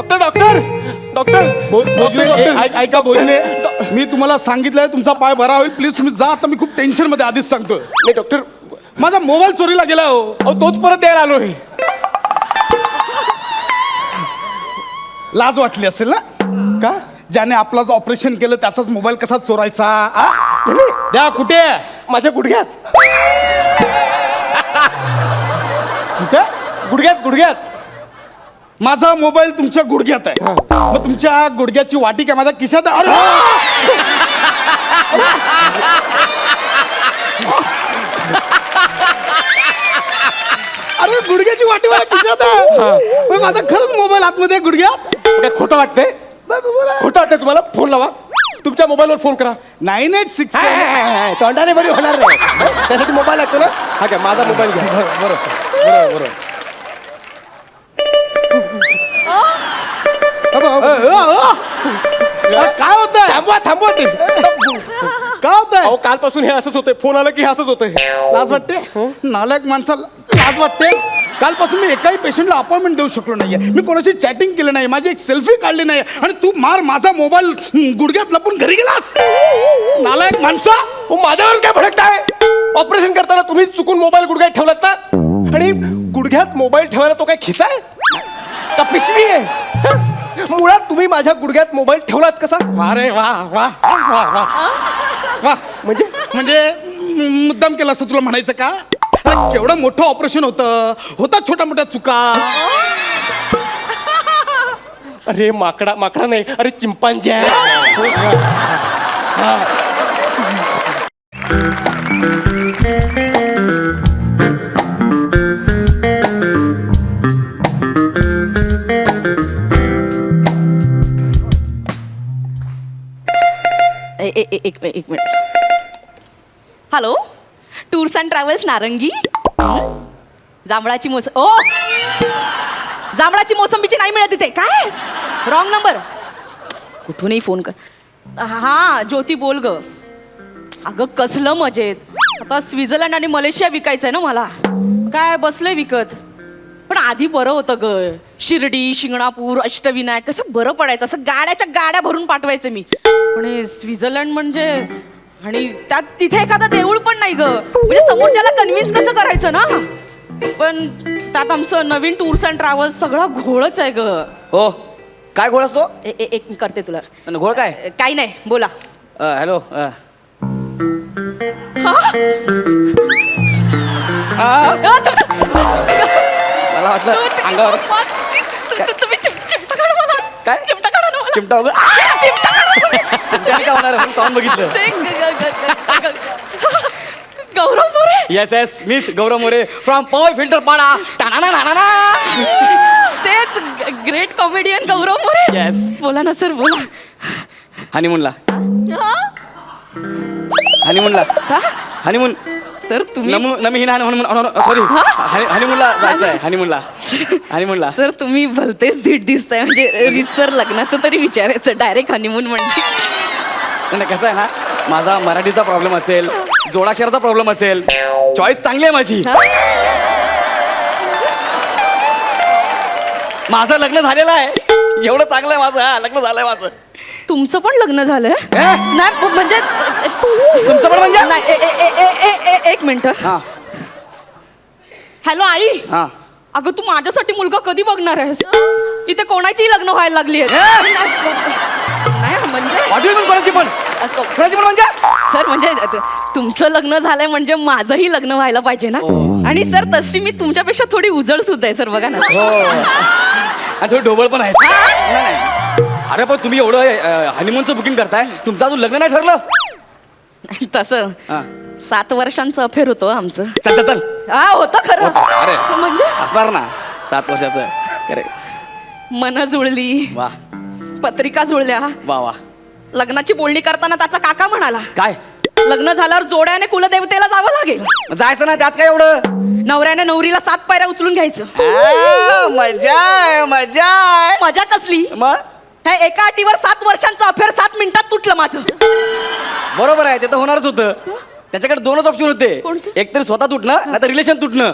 Doctor doctor doctor ऐका भोजने, मी तुम्हाला सांगितलंय तुमचा पाय बरा होईल. प्लीज तुम्ही जा. आता मी खूप टेन्शन मध्ये आधीच सांगतोय. नाही डॉक्टर, माझा मोबाईल चोरीला गेला हो. अहो तोच परत द्यायला आलोय. लाज वाटली असेल ना? का? ज्याने आपलं ऑपरेशन केलं त्याचाच मोबाईल कसा चोरायचा? द्या. कुठे आहे? माझ्या गुडघ्यात. कुठे? गुडघ्यात गुडघ्यात. माझा मोबाईल तुमच्या गुडघ्यात आहे. मग तुमच्या गुडघ्याची वाटी काय माझ्या खिशात आहे? अरे गुडघ्याची वाटी माझ्या खिशात आहे. मग माझा खरंच मोबाईल आतमध्ये आहे गुडघ्यात. काय खोटं वाटतंय? खोटं वाटतंय तुम्हाला? फोन लावा, तुमच्या मोबाईलवर फोन करा. 986. तोंडाने बरी होणार नाही. त्यासाठी मोबाईल लागतो ना. हा काय, माझा मोबाईल घ्या. बरोबर बरोबर बरोबर. काय होतंय? थांबवा थांबवा ते. काय होतंय? अहो कालपासून हे असंच होतंय. फोन आला की हे असंच होतंय. लाज वाटते? नालायक माणसाला लाज वाटते? कालपासून मी एकाही पेशंटला अपॉइंटमेंट देऊ शकलो नाहीये. मी कोणाशी चॅटिंग केलं नाही, माझी एक सेल्फी काढली नाही, आणि तू माझा मोबाईल गुडघ्यात लपून घरी गेलास. नालायक माणसा. हो माझ्यावर काय भडकताय? ऑपरेशन करताना तुम्ही चुकून मोबाईल गुडघ्यात ठेवलात ना. आणि गुडघ्यात मोबाईल ठेवायला तो काय खिसा आहे का पिशवी आहे? हं? मुळात तुम्ही माझ्या गुडघ्यात मोबाईल ठेवलात कसा? अरे वा वा वा वा वा वा. म्हणजे मुद्दाम केलं असं तुला म्हणायचं का? अरे केवढं मोठं ऑपरेशन होता छोट्या मोठ्या चुका. अरे माकडा माकडा नाही, अरे चिंपांजी आहे. एक minute. Hello, tours and travels नारंगी. जांभळाची जांभळाची मोसंबीची नाही मिळत इथे. काय रॉंग नंबर. कुठूनही फोन कर. हा ज्योती बोल ग. अगं कसलं मजेत. आता स्वित्झर्लंड आणि मलेशिया विकायचं आहे ना मला. काय बसलंय विकत. पण आधी बरं होतं ग. शिर्डी, शिंगणापूर, अष्टविनायक कसं बरं पडायचं. असं गाड्याच्या गाड्या भरून पाठवायचं मी. पण हे स्वित्झर्लंड म्हणजे, आणि त्यात तिथे एखादं देऊळ पण नाही ग. म्हणजे समोरच्याला कन्व्हिन्स कसं करायचं ना. पण त्यात आमचं नवीन टूर्स अँड ट्रॅव्हल्स सगळं घोळच आहे ग. हो, काय घोळ असतो? एक करते तुला. घोळ काय? काही नाही, बोला. हॅलो. मला वाटलं अंगावर तुम्ही चिमटा काढा मला. काय? चिमटा काढा ना मला. चिमटा वगैरे चिमटा काढा. चिमट्याने का होणार? म्हणून चालून बघितलं. Gaurav More. Yes yes, miss Gaurav More from Powai Filter Pada. तेच great comedian Gaurav More. Yes. बोला ना सर, बोला. हनीमूनला हनीमून सर तुम्ही सॉरी, हनीमूनला जायचं आहे. हनीमूनला सर तुम्ही भलतेच धीट दिसताय. म्हणजे रितसर लग्नाचं तरी विचारायचं. डायरेक्ट हनीमून म्हणजे नाही, कसं आहे ना, माझा मराठीचा प्रॉब्लेम असेल, जोडाक्षराचा प्रॉब्लेम असेल, चॉईस चांगली आहे माझी. माझं लग्न झालेलं आहे. एवढं चांगलं आहे माझं. लग्न झालंय माझं. तुमचं पण लग्न झालंय? नाही म्हणजे तुमचं पण म्हणजे? नाही, एक मिनिट. हा. हॅलो आई. हा. अगं तू माझ्यासाठी मुलगा कधी बघणार आहेस? इथे कोणाचीही लग्न व्हायला लागली आहे. नाही म्हणजे कोणाची पण म्हणजे सर, म्हणजे तुमचं लग्न झालंय म्हणजे माझंही लग्न व्हायला पाहिजे ना. आणि सर तशी मी तुमच्यापेक्षा थोडी उजळ सुद्धा आहे सर. बघा ना. आणि थोडी ढोबळ पण आहे. नाही. अरे पण तुम्ही एवढं हनीमूनचं बुकिंग करताय, तुमचं अजून लग्न नाही ठरलं? तसं 7 वर्षांचं अफेअर होतं आमचं. चल हा होतं खरं. अरे म्हणजे असणार ना 7 वर्षाचं. करे मन जुळली, वा, पत्रिका जुळल्या. वा वा. लग्नाची बोलणी करताना त्याचा काका म्हणाला, काय लग्न झाल्यावर जोड्याने कुलदेवतेला जावं लागेल. जायचं ना, त्यात काय एवढं. नवऱ्याने नवरीला 7 पायऱ्या उचलून घ्यायचं. मजा आहे. मजा कसली? मग ह्या एका अटीवर 7 वर्षांचं अफेअर 7 मिनिटात तुटलं माझं. बरोबर आहे, ते तर होणारच होतं. त्याच्याकडे 2च ऑप्शन होते. कोणते? एक तरी स्वतः तुटणं, नाही तर रिलेशन तुटणं.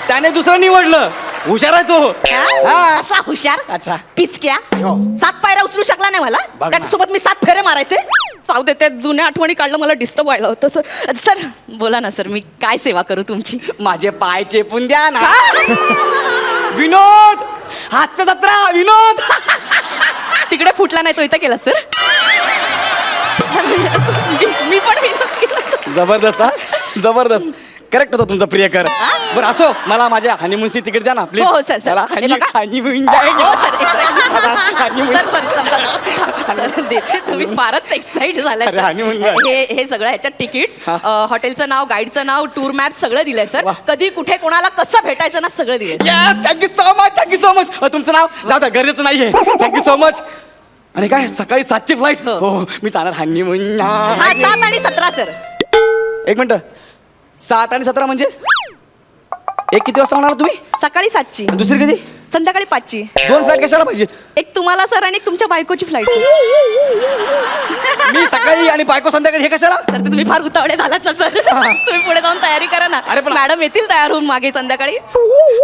त्याने दुसरं निवडलं. हुशार आहे तो हा? हा. असला हुशार अच्छा. पिचक्या हो. 7 पायऱ्या उचलू शकला नाही मला बघ ना. त्याच्यासोबत मी 7 फेरे मारायचे जाऊ दे ते जुन्या आठवणी काढलं मला डिस्टर्ब व्हायला होतं सर सर बोला ना सर मी काय सेवा करू तुमची माझे पाय चेपून द्या ना विनोद हास्य जत्रा विनोद तिकडे फुटला नाही तो इथं केला सर मी पण विनोद केला जबरदस्त हा जबरदस्त करेक्ट होता तुमचा प्रियकर बरं असो मला माझ्या हनीमूनची तिकीट द्या ना प्लीज हो, सर, सर. हे बघा. हनीमून हो सर honeymoon. सर देते तुम्ही फारच एक्साइट झालाय अरे, सर. honeymoon काय? हे सगळं ह्याच्यात तिकीट्स हा. हॉटेलचं नाव गाईडचं नाव टूर मॅप सगळं दिलंय सर वा. कधी कुठे कोणाला कसं भेटायचं ना सगळं दिलंय थँक्यू सो मच तुमचं नाव जाऊ द्या गरजेचं नाहीये थँक्यू सो मच आणि काय सकाळी 7ची फ्लाईट हो. हो मी जाणार हनीमून हा 7 आणि 17 सर एक मिनिट 7 आणि 17 म्हणजे एक किती वाजता म्हणाला तुम्ही सकाळी 7ची दुसरी कधी संध्याकाळी 5ची 2 फ्लाईट कशाला पाहिजेत एक तुम्हाला सर आणि तुमच्या बायकोची फ्लाईट मी सकाळी आणि बायको संध्याकाळी हे कशाला तर ते तुम्ही फार उतावळे झालात ना सर तुम्ही पुढे जाऊन तयारी करा ना अरे पण- मॅडम येतील तयार होऊन मागे संध्याकाळी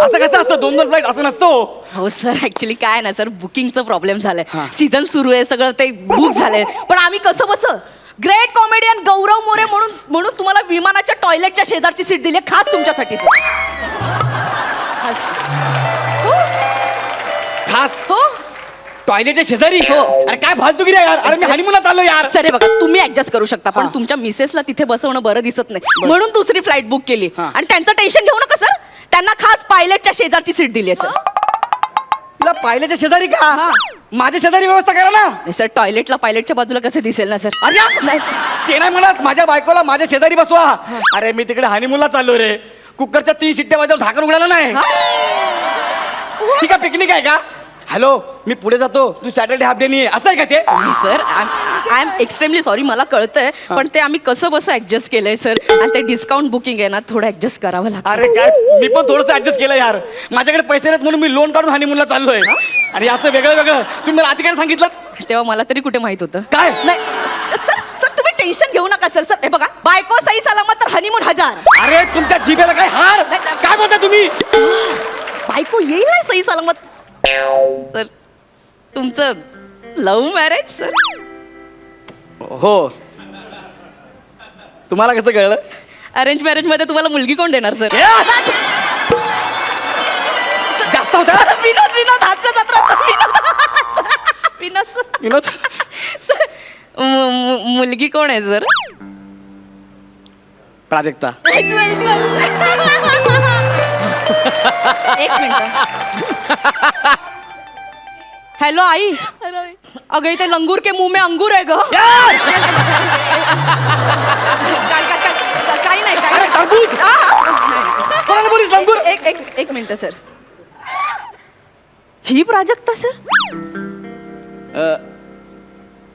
असं कसं असतं 2 फ्लाईट असं नसतो हो सर ऍक्च्युली काय ना सर बुकिंगचं प्रॉब्लेम झालाय हा. सीझन सुरू आहे सगळं ते बुक झालंय पण आम्ही कसं बसं ग्रेट कॉमेडियन गौरव मोरे म्हणून तुम्हाला विमानाच्या टॉयलेटच्या शेजारची सीट दिली आहे, खास तुमच्यासाठी सर खास हो टॉयलेटच्या शेजारी हो. अरे काय फालतूगिरी आहे यार अरे मी हनीमूनला चाललो यार सर हे बघा तुम्ही ऍडजस्ट करू शकता पण हा. तुमच्या मिसेसला तिथे बसवणं बरं दिसत नाही म्हणून दुसरी फ्लाईट बुक केली हा. आणि त्यांचं टेन्शन घेऊ नका सर त्यांना खास पायलटच्या शेजारची सीट दिली आहे सर तुला पायलेच्या शेजारी का हा. माझ्या शेजारी व्यवस्था करा ना नाही सर टॉयलेटला पायलटच्या बाजूला कसं दिसेल ना सर अरे नाही ते नाही म्हणत माझ्या बायकोला माझ्या शेजारी बसवा अरे मी तिकडे हनीमूनला चाललो रे कुकरच्या 3 शिट्ट्या वाजल्यावर झाकण उघडायला नाही ही का पिकनिक आहे का हॅलो मी पुढे जातो तू सॅटर्डे हाफ डे नाही असं आहे का ते नाही sir I am extremely sorry मला कळतंय पण ते आम्ही कसं बसं ऍडजस्ट केलंय सर आणि ते डिस्काउंट बुकिंग आहे ना थोडं ऍडजस्ट करावं लागतं अरे काय मी पण थोडंसं ऍडजस्ट केलं यार माझ्याकडे पैसे नाहीत म्हणून मी लोन काढून हनीमूनला चाललोय आणि असं वेगळं वेगळं तुम्ही मला आधी काय सांगितलं तेव्हा मला तरी कुठे माहित होतं काय? नाही सर सर तुम्ही टेन्शन घेऊ नका सर सर हे बघा बायको सही सलामत तर हनीमून 1000 अरे तुमच्या जिभेला काय हाड काय बोलता तुम्ही बायको येईल ना सही सलामत तर तुमचं लव्ह मॅरेज सर हो तुम्हाला कसं कळलं अरेंज मॅरेज मध्ये तुम्हाला मुलगी कोण देणार सर जास्त होता विनोद विनोद हास्य जत्रा सर, विनोद विनोद सर. विनोद सर, मुलगी कोण आहे सर प्राजक्ता एक मिनिट हॅलो आई अगं इथे लंगूर के मुंह में अंगूर आहे ग काही नाही काही नाही. टरबूज. नाही. कोणाला बोलीस लंगूर एक एक एक मिनिट सर ही प्राजक्ता सर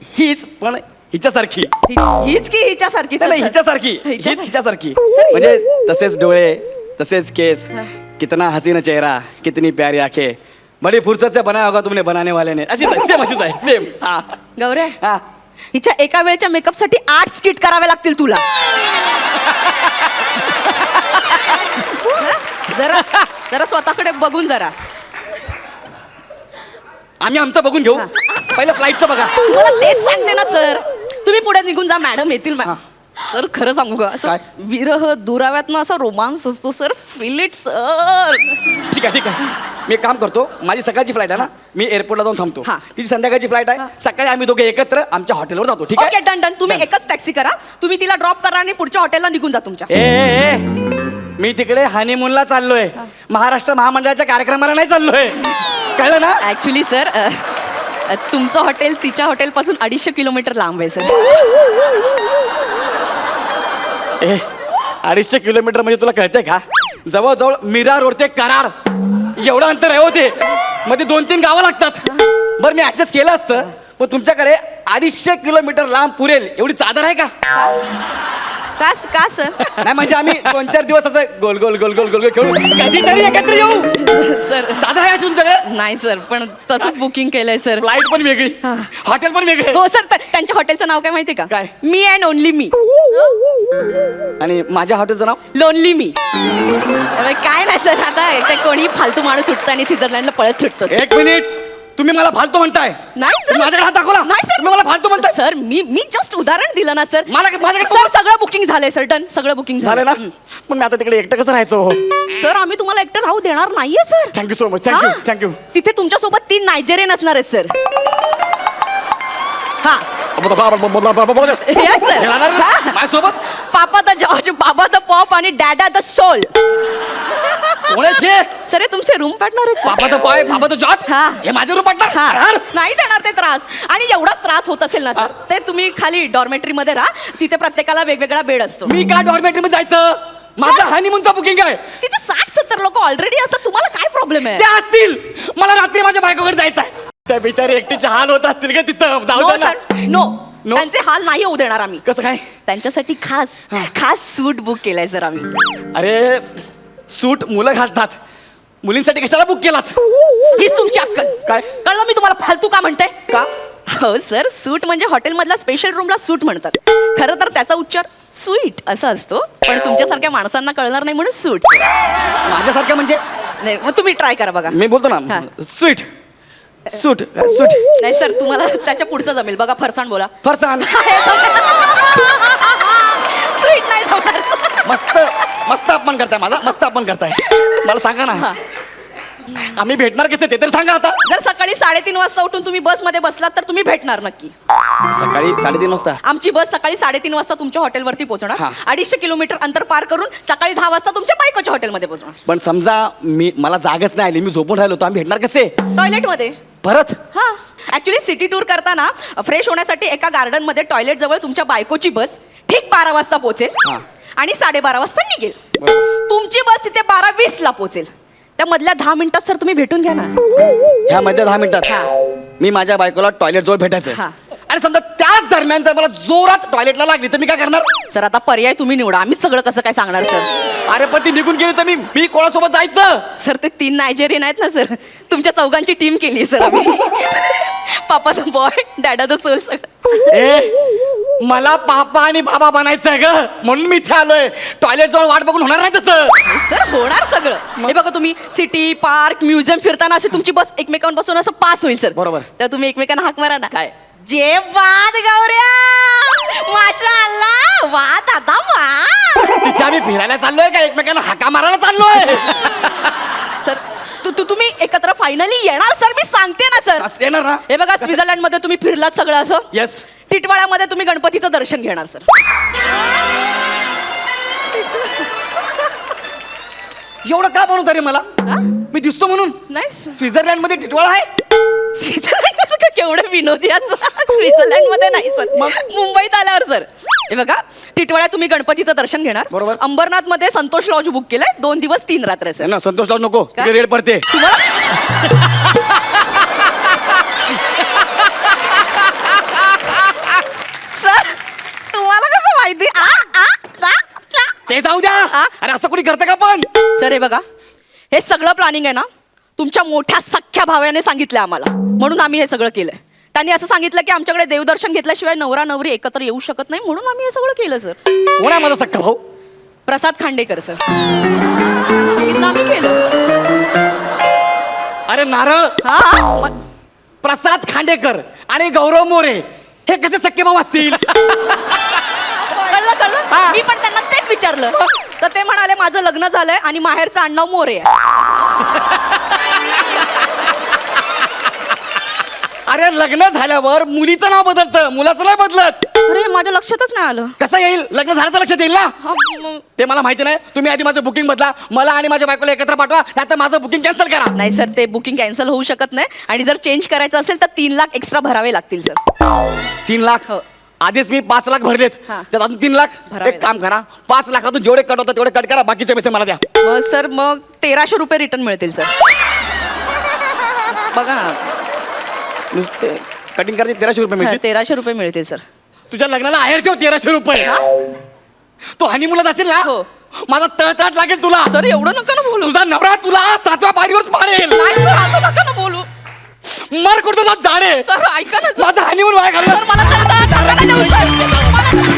हीच पण हिच्यासारखी हीच की हिच्यासारखी नाही, सर नाही, हिच्यासारखी हीच हिच्यासारखी. हिच्यासारखी सर, म्हणजे तसेच डोळे तसेच केस कितना हसीन चेहरा कितनी प्यारी आंखें बड़ी फुर्सत से बनाया होगा तुमने बनाने वाले ने अशीच आहे सेम अशीच आहे सेम हा गौऱ्या हा हिच्या एका वेळेच्या मेकअप साठी 8 स्किट करावे लागतील तुला जरा जरा स्वतःकडे बघून जरा आम्ही आमचं बघून घेऊ पहिलं फ्लाईटचं बघा तुम्हाला तेच सांगते ना सर तुम्ही पुढे निघून जा मॅडम येतील सर खरं सांगू का असं काय? विरह दुराव्यात ना असा रोमांस असतो सर फील इट सर ठीक आहे मी एक काम करतो माझी सकाळची फ्लाईट आहे ना मी एअरपोर्टला जाऊन थांबतो हा. तिची संध्याकाळची फ्लाईट आहे सकाळी आम्ही दोघे एकत्र आमच्या हॉटेलवर जातो ठीक ओके आहे डन डन तुम्ही एकच टॅक्सी करा तुम्ही तिला ड्रॉप करा आणि पुढच्या हॉटेलला निघून जा तुमच्या ए मी तिकडे हनीमूनला चाललोय महाराष्ट्र महामंडळाच्या कार्यक्रमाला नाही चाललोय कळलं ना ऍक्च्युली सर तुमचं हॉटेल तिच्या हॉटेलपासून 250 किलोमीटर लांब आहे सर 250 किलोमीटर म्हणजे तुला कळतंय का जवळजवळ मीरा रोड ते कराड एवढं अंतर आहे होते मध्ये 2-3 गावं लागतात बरं मी ऍडजस्ट केलं असतं पण तुमच्याकडे 250 किलोमीटर लांब पुरेल एवढी चादर आहे का का सर नाही म्हणजे आम्ही 2-4 दिवस असं गोल गोल गोल गोल गोल गोल खेळू कधीतरी एकत्र येऊ. सर दादा आहे तुमच्याकडे नाही सर पण तसंच बुकिंग केलंय सर फ्लाईट पण वेगळी हॉटेल पण वेगळे हो सर त्यांच्या हॉटेलचं नाव काय माहितीये का काय? मी अँड ओनली मी आणि माझ्या हॉटेलचं नाव लोनली मी काय नाही सर आता ते कोणी फालतू माणूस सुटतं आणि स्वित्झर्लंडला पळत सुटतं sir. 1 मिनिट तुम्ही मला फालतू म्हणताय नाही सर तुम्ही माझ्याकडे हात दाखवला नाही सर तुम्ही मला फालतू म्हणताय सर मी जस्ट उदाहरण दिलं ना सर माझ्याकडे सर सगळं बुकिंग झालंय सर डन सगळं बुकिंग झालं ना पण मी आता तिकडे एकटं कसं राहायचो हो सर आम्ही तुम्हाला एकटं राहू देणार नाहीये sir thank you so much thank you thank you तिथे तुमच्यासोबत 3 नायजेरियन असणार आहेत सर हा येस सर माझ्यासोबत पापा द जॉर्ज बाबा द पॉप आणि डॅडा द सोल कोणाचे सर हे तुमचे रूम पार्टनर आहेत बाबा तो पाय बाबा तो जॉर्ज हा. हे माझ्या रूम हा. पार्टनर नाही देणार ते त्रास आणि एवढाच त्रास होत असेल ना सर ते तुम्ही खाली डॉर्मेटरी मध्ये राहा तिथे प्रत्येकाला वेगवेगळा बेड असतो मी का डॉर्मेटरी मध्ये जायचं माझं हनीमूनचं बुकिंग आहे तिथे 60-70 लोक ऑलरेडी असतात तुम्हाला काय प्रॉब्लेम आहे ते असतील मला रात्री माझ्या बायकोकडे जायचं आहे त्या बिचारी एकटीचे हाल होत असतील का तिथं जाऊ नो दे ना. Sir no No? त्यांचे हाल नाही होऊ देणार आम्ही कसं काय त्यांच्यासाठी खास सूट बुक केलाय सर आम्ही अरे सूट मुलं घालतात मुलींसाठी कशाला बुक केलात हीच तुमची अक्कल काय? कळलं मी तुम्हाला फालतू का म्हणते का हो सर सूट म्हणजे हॉटेलमधल्या स्पेशल रूमला सूट म्हणतात खरं तर त्याचा उच्चार स्वीट असा असतो पण तुमच्यासारख्या माणसांना कळणार नाही म्हणून सूट माझ्यासारखं म्हणजे नाही मग तुम्ही ट्राय करा बघा मी बोलतो ना हा. स्वीट सूट सूट नाही सर तुम्हाला त्याच्या पुढचं जमेल बघा फरसाण बोला फरसान स्वीट नाही जमणार मस्त मस्त अपमान करताय माझा मस्त अपमान करताय मला सांगा ना आम्ही भेटणार कसे ते तर सांगा आता जर सकाळी 3:30 वाजता उठून तुम्ही बसमध्ये बसलात तर तुम्ही भेटणार नक्की सकाळी 3:30 वाजता आमची बस सकाळी 3:30 वाजता तुमच्या हॉटेलवरती पोहोचणार हा. 250 किलोमीटर अंतर पार करून सकाळी 10 वाजता तुमच्या बायकोच्या हॉटेलमध्ये पोहोचणार पण समजा मला जागच नाही आली मी झोपून राहिलो तर आम्ही भेटणार कसे टॉयलेटमध्ये परत हा ऍक्च्युली सिटी टूर करताना फ्रेश होण्यासाठी एका गार्डन मध्ये टॉयलेट जवळ तुमच्या बायकोची बस ठीक 12 वाजता पोहोचेल हा. आणि 12:30 वाजता निघेल बरोबर. तुमची बस तिथे 12:20 ला पोहोचेल त्या मधल्या 10 मिनिटात सर तुम्ही भेटून घ्या ना ह्या मध्ये 10 मिनिटात हा. मी माझ्या बायकोला टॉयलेट जवळ भेटायचं हा. आणि समजा त्याच दरम्यान जर मला जोरात टॉयलेटला लागली तर मी काय करणार सर आता पर्याय तुम्ही निवडा आम्हीच सगळं कसं काय सांगणार सर अरे पण ती निघून गेली तर मी कोणासोबत जायचं सर ते 3 नायजेरियन आहेत ना सर तुमच्या चौघांची टीम केली आहे सर आम्ही पापा द बॉय डॅडा द सोल सगळं ए मला पापा आणि बाबा बनायचं आहे ग म्हणून मी इथे आलोय टॉयलेट जवळ वाट बघून होणार नाही तसं सर होणार सगळं हे बघा तुम्ही सिटी पार्क म्युझियम फिरताना अशी तुमची बस एकमेकांपासून असं पास होईल सर बरोबर. तर तुम्ही एकमेकांना हाक मारा ना काय? जे वाद गौऱ्या माशाअल्लाह वाद आता वा तिथे आम्ही फिरायला चाललोय का एकमेकांना हाका मारायला चाललोय सर तुम्ही एकत्र फायनली येणार सर मी सांगते ना सर असं येणार ना हे बघा स्वित्झर्लंड मध्ये तुम्ही फिरलात सगळं असं येस टिटवाळ्यामध्ये तुम्ही गणपतीचं दर्शन घेणार सर एवढं का बनवतं रे मला हा? मी दिसतो म्हणून नाही स्वित्झर्लंड मध्ये टिटवाळा आहे स्वित्झर्लंड कसं का केवढं विनोदी स्वित्झर्लंड मध्ये नाही सर मग? मुंबईत आल्यावर सर हे बघा टिटवाळ्यात तुम्ही गणपतीचं दर्शन घेणार बरोबर. अंबरनाथ मध्ये संतोष लॉज बुक केलंय 2 दिवस 3 रात्र सर ना संतोष लावू नको का? तिकडे रेड पडते सर तुम्हाला कसं माहिती ते जाऊ द्या आ? अरे असं कोणी करतं का पण सर हे बघा हे सगळं प्लॅनिंग आहे ना तुमच्या मोठ्या सख्ख्या भाव्याने सांगितलंय आम्हाला म्हणून आम्ही हे सगळं केलंय त्यांनी असं सांगितलं की आमच्याकडे देवदर्शन घेतल्याशिवाय नवरा नवरी एकत्र येऊ शकत नाही म्हणून आम्ही हे सगळं केलं सर कोण आहे माझा सख्खा भाऊ प्रसाद खांडेकर सर सांगितलं आम्ही केलं अरे नारळ हा मग प्रसाद खांडेकर आणि गौरव मोरे हे कसे सख्खे भाऊ असतील कळलं कळलं मी पण त्यांना तेच विचारलं तर ते म्हणाले माझं लग्न झालंय आणि माहेरचं आडनाव मोरे आहे. अरे लग्न झाल्यावर मुलीचं नाव बदलतं मुलाचं नाही बदलत अरे माझ्या लक्षातच नाही आलं कसं येईल लग्न झालं तर लक्षात येईल ना हा, मग- ते मला माहिती नाही तुम्ही आधी माझं बुकिंग बदला मला आणि माझ्या बायकोला एकत्र पाठवा नाहीतर माझं बुकिंग कॅन्सल करा नाही सर ते बुकिंग कॅन्सल होऊ शकत नाही आणि जर चेंज करायचं असेल तर 3 लाख एक्स्ट्रा भरावे लागतील सर 3 लाख हो. आधीच मी 5 लाख भरलेत हा. त्यात अजून 3 लाख भरावे एक काम करा 5 लाखातून जेवढे कट होतात तेवढे कट करा बाकीचे पैसे मला द्या मग सर मग 1300 रुपये रिटर्न मिळतील सर बघा ना नुसते कटिंग करायचे 1300 रुपये मिळतील 1300 रुपये मिळतील सर तुझ्या लग्नाला आहेर ठेव 1300 रुपये तू हनीमूनला जाशील ना हो. माझा तळतळ लागेल तुला. सर एवढं नका ना बोलू. तुझा नवरा तुला 7व्या पायरीवर पाडेल. नाही सर असं नका ना बोलू. मर कुठं जात झाडे. सर ऐका ना सर. माझा हनीमून वाया सर घालून मला तर जागा नाही देऊ, सर. मला-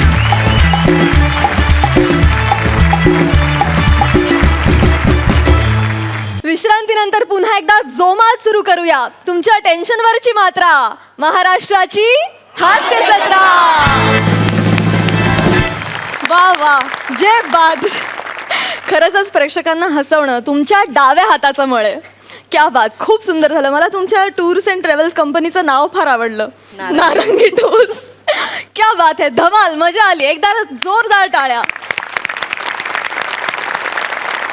विश्रांतीनंतर पुन्हा एकदा जोमात सुरू करूया तुमच्या टेन्शनवरची मात्रा, महाराष्ट्राची हास्य जत्रा. वा वा, जे बाद. खरंच प्रेक्षकांना हसवणं तुमच्या डाव्या हाताचं मळ आहे. क्या बात, खूप सुंदर झालं. मला तुमच्या टूर्स अँड ट्रॅव्हल्स कंपनीचं नाव फार आवडलं, नारंगी टूर्स. क्या बात आहे, धमाल, मजा आली. एकदा जोरदार टाळ्या.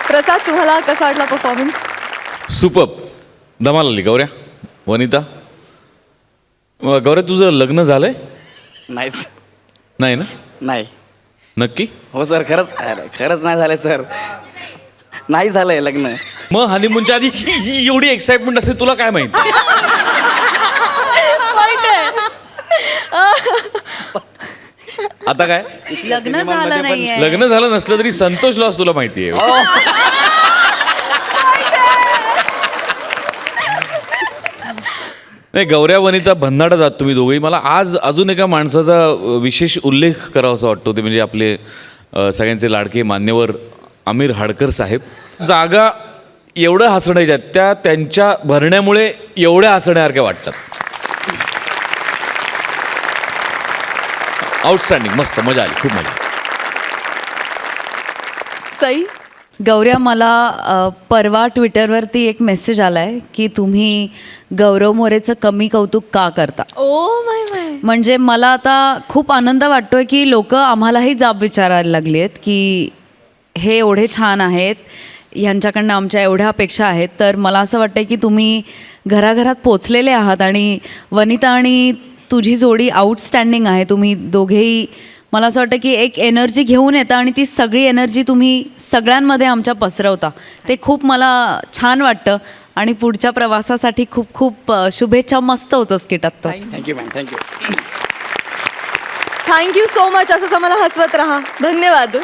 प्रसाद, तुम्हाला कसा वाटला परफॉर्मन्स? सुपर, धमाल आली. गौऱ्या, वनिता, गौऱ्या तुझं लग्न झालंय? नाही नाही ना? नाही. नक्की? हो सर, खरंच नाही झालंय सर. नाही झालंय लग्न. मग हनीमूनच्या आधी एवढी एक्साइटमेंट असेल तुला काय माहित? आता काय लग्न झालं नाहीये. लग्न झालं नसलं तरी संतोष लॉस तुला माहितीये. नाही, गौऱ्या वनिता भन्नाटा जात तुम्ही दोघेही. मला आज अजून एका माणसाचा विशेष उल्लेख करावासा वाटतो, ते म्हणजे आपले सगळ्यांचे लाडके मान्यवर आमिर हाडकर साहेब. जागा एवढं हसण्याच्या त्या त्यांच्या भरण्यामुळे एवढ्या हसण्यासारख्या वाटतात. आउटस्टँडिंग, मस्त, मजा आली, खूप मजा. सई, गौऱ्या, मला परवा ट्विटरवरती एक मेसेज आलाय की तुम्ही गौरव मोरेचं कमी कौतुक का करता. ओ माय माय. म्हणजे मला आता खूप आनंद वाटतोय की लोक आम्हालाही जाब विचारायला लागली आहेत की हे एवढे छान आहेत, ह्यांच्याकडनं आमच्या एवढ्या अपेक्षा आहेत. तर मला असं वाटतं की तुम्ही घराघरात पोचलेले आहात आणि वनिता आणि तुझी जोडी आउटस्टँडिंग आहे. तुम्ही दोघेही मला असं वाटतं की एक एनर्जी घेऊन येता आणि ती सगळी एनर्जी तुम्ही सगळ्यांमध्ये आमच्या पसरवता. ते खूप मला छान वाटतं आणि पुढच्या प्रवासासाठी खूप खूप शुभेच्छा. मस्त होतं स्किट आत्ता. Thank you ma'am, thank you. Thank you so much. असंच आम्हाला हसवत राहा. धन्यवाद.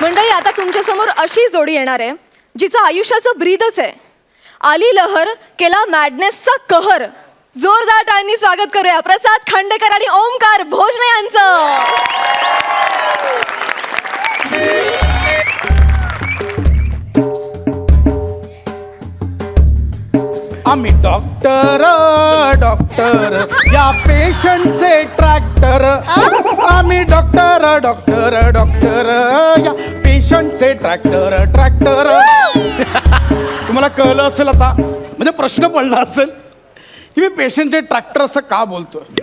मंडळी, आता तुमच्यासमोर अशी जोडी येणार आहे जिचं आयुष्याचं ब्रीदच आहे. आली लहर, केला मॅडनेसचा कहर. जोरदार टाळ्यांनी स्वागत करूया प्रसाद खांडेकर आणि ओमकार भोजने यांचं. आम्ही डॉक्टर डॉक्टर या पेशंटचे ट्रॅक्टर. आम्ही डॉक्टर डॉक्टर डॉक्टर या पेशंटचे ट्रॅक्टर ट्रॅक्टर. तुम्हाला कळलं असेल आता, म्हणजे प्रश्न पडला असेल की मी पेशंटचे ट्रॅक्टर असं का बोलतोय.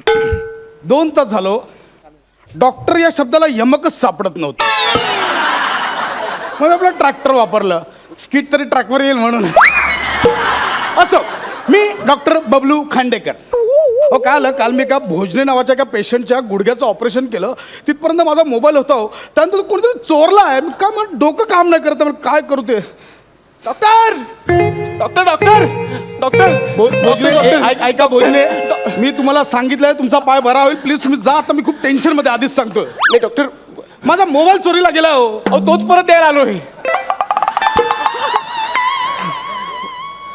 2 तास झालो डॉक्टर या शब्दाला यमकच सापडत नव्हतं. मग आपलं ट्रॅक्टर वापरलं, स्किट तरी ट्रॅकवर येईल म्हणून. असो, मी डॉक्टर बबलू खांडेकर. हो, काय आलं, काल मी एका भोजने नावाच्या एका पेशंटच्या गुडघ्याचं ऑपरेशन केलं. तिथपर्यंत माझा मोबाईल होता. हो, त्यानंतर कोणीतरी चोरला आहे. का मग डोकं काम नाही करत, मग काय करू ते. Doctor doctor doctor doctor Bhojne, ऐका भोजने, मी तुम्हाला सांगितलंय तुमचा पाय बरा होईल. प्लीज तुम्ही जा आता. मी खूप टेन्शनमध्ये आधीच सांगतोय. नाही डॉक्टर, माझा मोबाईल चोरीला गेला. हो, अहो तोच परत द्यायला आलोय.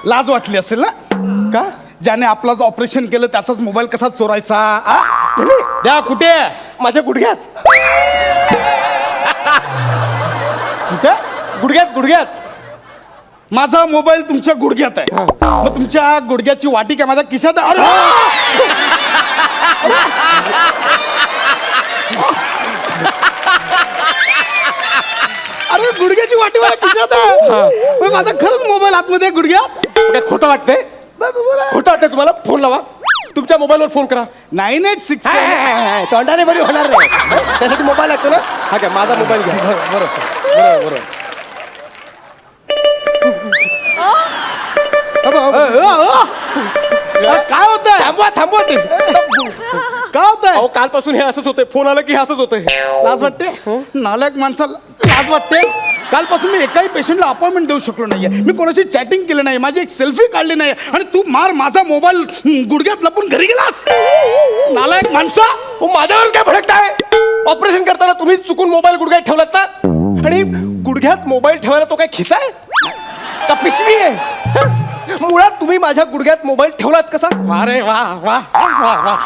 लाज वाटली असेल ना. का ज्याने आपलं ऑपरेशन केलं त्याचाच मोबाईल कसा चोरायचा. द्या. कुठे आहे? माझ्या गुडघ्यात. कुठे? गुडघ्यात गुडघ्यात. माझा मोबाईल तुमच्या गुडघ्यात आहे. मग तुमच्या गुडघ्याची वाटी काय माझ्या खिशात आहे? अरे गुडघ्याची वाटी माझ्या खिशात आहे. मग माझा खरंच मोबाईल आतमध्ये आहे गुडघ्यात. काय खोटं वाटतंय? खोटं वाटतंय तुम्हाला? फोन लावा, तुमच्या मोबाईलवर फोन करा. 986. तोंडाने बरी होणार नाही. त्यासाठी मोबाईल लागतो ना. हा काय, माझा मोबाईल घ्या. बरोबर. काय होतंय? थांबवा ते. काय होतंय? अहो कालपासून हे असंच होतंय. फोन आलं की हे असंच होतंय. लाज वाटते? नालायक माणसाला लाज लाज वाटते कालपासून मी एकाही पेशंटला अपॉइंटमेंट देऊ शकलो नाहीये मी कोणाशी चॅटिंग केलं नाही माझी एक सेल्फी काढली नाही आणि तू मार माझा मोबाईल गुडघ्यात लपून घरी गेलास नालायक माणसा. हो माझ्यावर काय भडकताय? ऑपरेशन करताना तुम्ही चुकून मोबाईल गुडघ्यात ठेवलात ना आणि गुडघ्यात मोबाईल ठेवायला तो काय खिसा आहे का पिशवी आहे? हं? मुळात तुम्ही माझ्या गुडघ्यात मोबाईल ठेवलात कसा? वा रे वा वा वा वा वा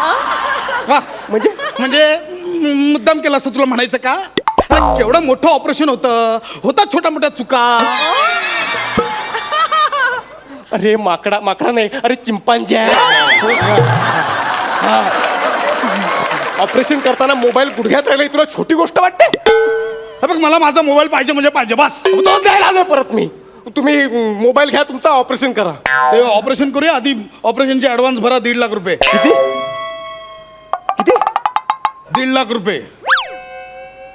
वा म्हणजे मुद्दाम केलं असं तुला म्हणायचं का केवढं मोठं ऑपरेशन होता छोट्या मोठ्या चुका. अरे माकडा माकडा नाही अरे चिंपांजी आहे. ऑपरेशन करताना मोबाईल गुडघ्यात राहिला ही तुला छोटी गोष्ट वाटते? हे बघ मला माझा मोबाईल पाहिजे म्हणजे पाहिजे बस. तोच द्यायला आलोय परत मी. तुम्ही मोबाईल घ्या तुमचा ऑपरेशन करा. ते ऑपरेशन करूया आधी ऑपरेशनचे ऍडव्हान्स भरा 1.5 लाख रुपये. किती किती 1.5 लाख रुपये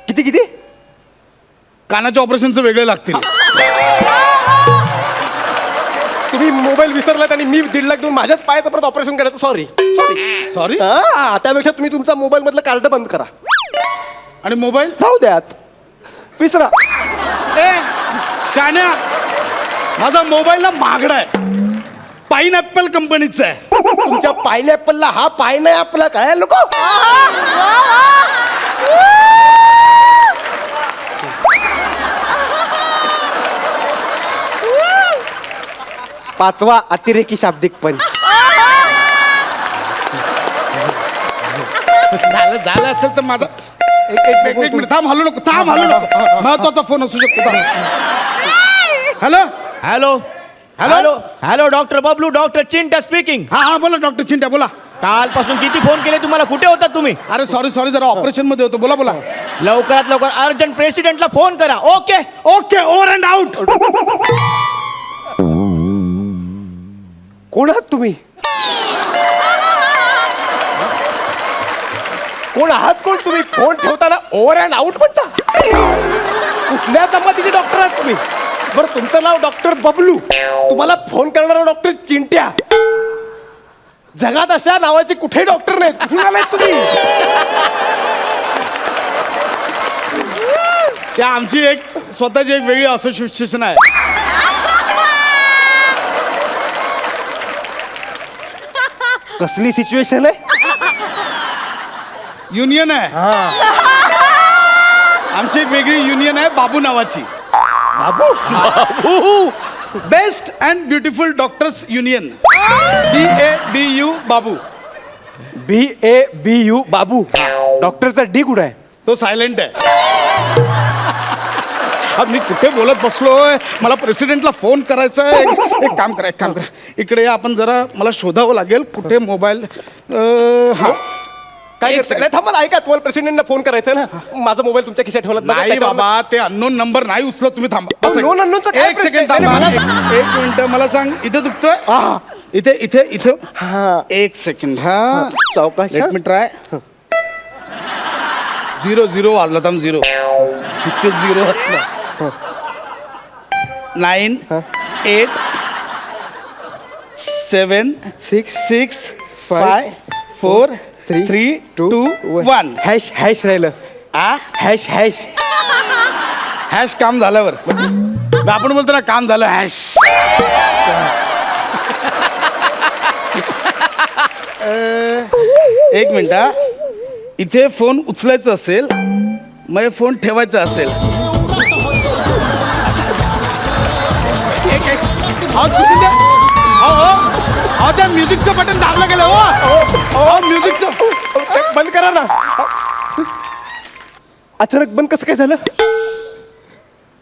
किती किती? कानाच्या ऑपरेशनचं वेगळे लागतील. तुम्ही मोबाईल विसरलात आणि मी 1.5 लाख देऊन माझ्याच पायाचं परत ऑपरेशन करायचं. सॉरी सॉरी सॉरी त्यापेक्षा तुम्ही तुमचा मोबाईल मधलं कार्ड बंद करा. आणि मोबाईल राहू द्यात विसरा. ए शान्या माझा मोबाईल ना महागडा आहे पाईनॅपल कंपनीचा आहे. तुमच्या पायनॅपलला हा पाय नाही आपला काय लोक. पाचवा अतिरेकी शाब्दिक पंच. झालं असेल तर माझा एक मिनिट थांब हलू नको महत्वाचा फोन असू शकतो. Hello hello hello hello doctor Bablu doctor Chinta speaking. हा बोला डॉक्टर चिंट्या बोला. कालपासून किती फोन केले तुम्हाला कुठे होतात तुम्ही? अरे सॉरी जरा ऑपरेशन मध्ये होतो बोला. लवकरात लवकर अर्जंट प्रेसिडेंटला फोन करा. Okay okay over and out. कोण आहात तुम्ही? कोण आहात कोण तुम्ही? फोन ठेवताना ओव्हर अँड आउट म्हणता? कुठल्या जमातीचे डॉक्टर आहात तुम्ही? बरं तुमचं नाव डॉक्टर बबलू तुम्हाला फोन करणारा डॉक्टर चिंट्या. जगात अशा नावाचे कुठे डॉक्टर नाहीत. कुठून आलात तुम्ही? त्या आमची एक स्वतःची एक वेगळी असोसिएशन आहे. कसली सिच्युएशन आहे? युनियन आहे आमची एक वेगळी युनियन आहे बाबू नावाची. Babu best and beautiful doctors union BABU Babu. BABU Babu. डॉक्टरचा डी कुठं आहे? तो सायलेंट आहे. मी कुठे बोलत बसलोय मला प्रेसिडेंटला फोन करायचा आहे. एक काम करा इकडे या आपण जरा मला शोधावं लागेल कुठे मोबाईल. हा काय करताय? नाही थांबा ऐका तुम्हाला प्रेसिडेंटला फोन करायचा ना. माझा मोबाईल तुमच्या खिशात ठेवला नाही बाबा ते अननोन नंबर नाही उचलत तुम्ही थांबा. Unknown चा काय एक प्रश्न सेकंड आहे? थांबा. नाही, एक मिनिट मला सांग इथे दुखतोय इथे हा. एक सेकंड हा सावकाश, लेट हा. मी ट्राय 0 वाजला थांब 0 इथे 0 असला 9 8 7 6 5 4 3 2 1 हॅश हॅश राहिलं. हॅश हॅश हॅश काम झाल्यावर आपण बोलतो ना काम झालं हॅश. एक मिनिट हा. इथे फोन उचलायचा असेल मग फोन ठेवायचा असेल. त्या म्युझिकचं बटन दाबलं गेलं हो म्युझिकचं बंद करा ना. अचानक बंद कसं काय झालं?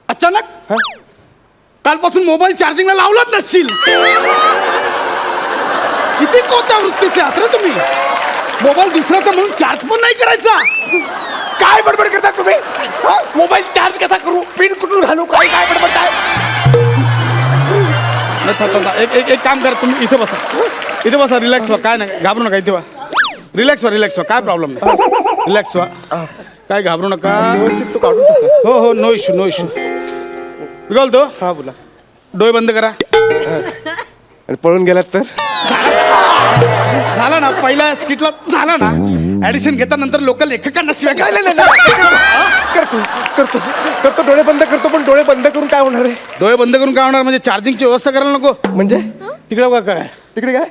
अचानक कालपासून मोबाईल चार्जिंगला लावलाच नसशील. किती कोणत्या वृत्तीचे आहात रे तुम्ही? मोबाईल दुसऱ्याचा म्हणून चार्ज पण नाही करायचा. काय बडबड करता तुम्ही? मोबाईल चार्ज कसा करू? पिन कुठून घालू? काय काय बडबडताय? एक काम करा तुम्ही इथे बसा रिलॅक्स व्हा. काय नाही घाबरू नका. इथे व्हा रिलॅक्स व्हा काय प्रॉब्लेम नाही. रिलॅक्स व्हा काय घाबरू नका. व्यवस्थित तो काढून टाका. हो नो इश्यू मी बोलतो हा बोला. डोळे बंद करा. आणि पळून गेलात तर झाला ना पहिल्या स्किटला झाला ना. ऍडिशन घेता नंतर लोक लेखकांना शिवाय नाही, नाही, नाही, नाही. करतो करतो करतो डोळे बंद करतो, पण डोळे बंद करून काय होणार आहे? डोळे बंद करून काय होणार म्हणजे चार्जिंगची व्यवस्था करायला नको म्हणजे तिकडे बघा काय तिकडे काय?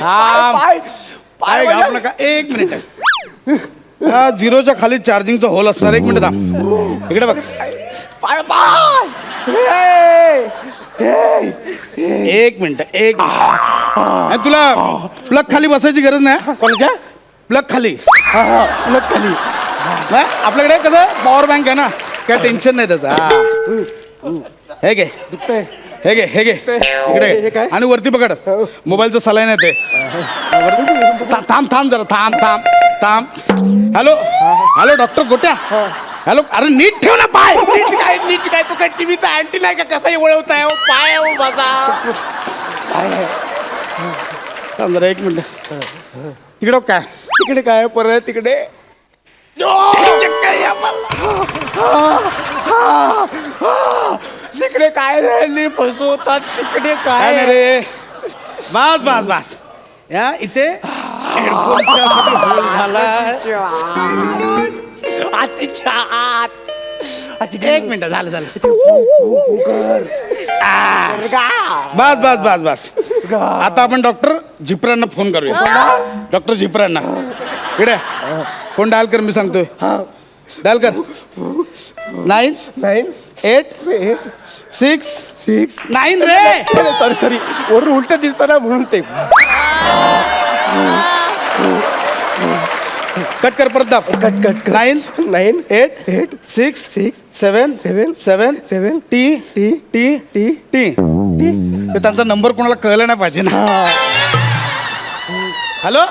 हा पाय पाय घाबरू नका एक मिनिट हा झिरोच्या खाली चार्जिंगचा होल असणार एक मिनिट थांब इकडे बघ पाय पाय एक मिनिट एक आणि तुला प्लग खाली बसायची गरज नाही कोणाच्या? प्लग खाली प्लग खाली. नाही, आपल्याकडे कसं पॉवर बँक आहे ना काय टेन्शन नाही त्याचं हा. हे घे दुखतंय. हे घे हे घे इकडे हे काय? आणि वरती पकड मोबाईलचं सलाईन आहे ते थांब थांब जरा थांब थांब थांब हॅलो हॅलो डॉक्टर गोट्या हॅलो अरे नीट ठेव ना पाय नीट काय तू काय टीव्हीचा अँटी नाही का कसाही वळवताय हो पाय हो माझा थांब जरा एक मिनिट तिकडं काय तिकडे काय परत तिकडे तिकडे काय राहिली फसवतात तिकडे काय नाही काय रे बस बस बस या इथे हेडफोनच्या साठी होल झाला एक मिनिट झालं झालं बस बस बस बस आता आपण डॉक्टर झिपऱ्यांना फोन करूया डॉक्टर झिपऱ्यांना इकडे फोन डायल कर मी सांगतोय डायल कर 9 9 8 6 6 9 रे सॉरी सॉरी वरून उलट दिसताना म्हणून ते कट कर परत दाब cut cut 9 9 8 8 6 6 7 7 7 7 T T T T T ते त्यांचा नंबर कोणाला कळला नाही पाहिजे ना hello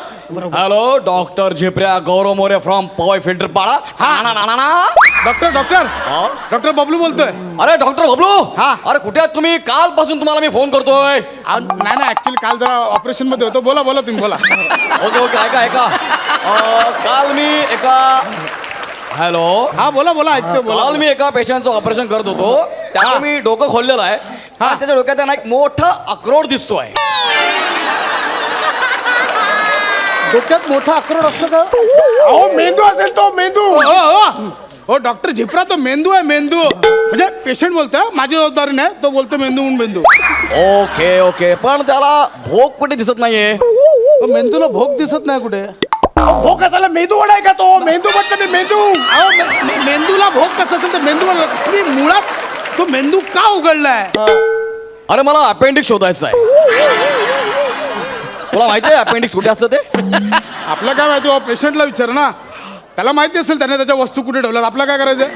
hello doctor Zipprya Gaurav More from Powai Filter Pada doctor doctor हा? डॉक्टर बबलू बोलतोय अरे डॉक्टर बबलू हा. अरे कुठे आहात तुम्ही कालपासून तुम्हाला मी फोन करतोय नाही नाही ऍक्च्युली काल जरा ऑपरेशन मध्ये होतो बोला बोला तुम्ही बोला ओके ओके ऐका ऐका काल मी एका हॅलो हा बोला बोला ऐकतो बोला काल मी एका पेशंटचं ऑपरेशन करत होतो त्याचं हा. मी डोकं खोललेलं आहे आणि त्याच्या डोक्यात आहे ना एक मोठा अक्रोड दिसतोय डोक्यात मोठा अक्रोड असतो का अहो मेंदू असेल तो मेंदू हो डॉक्टर झिपरा तो मेंदू आहे मेंदू म्हणजे पेशंट बोलतोय माझी जबाबदारी नाही तो बोलतो मेंदू म्हणून मेंदू ओके ओके पण त्याला भोग कुठे दिसत नाहीये तो मेंदूला भोग दिसत नाही कुठे भोग असायला मेंदू वडा आहे का तो मेंदू म्हटलं मी मेंदू अहो मेंदूला भोग कसं असेल तर मेंदू तुम्ही मुळात तो मेंदू का उघडलाय अरे मला अपेंडिक्स शोधायचं आहे तुला माहिती आहे अपेंडिक्स कुठे असतं ते आपलं काय माहिती पेशंटला विचार ना त्याला माहिती असेल त्याने त्याच्या वस्तू कुठे ठेवल्या आपलं काय करायचं